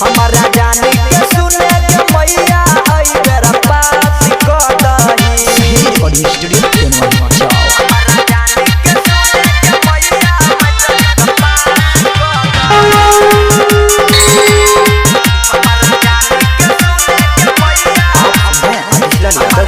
हमारा जाने के सुने के मैया आई बेरा पास कर दही और स्टूडियो के नाम जाओ। हमारा जाने के सुने के मैया आई बेरा पास कर दही हमारा जाने के सुने के मैया मैं अखिला यादव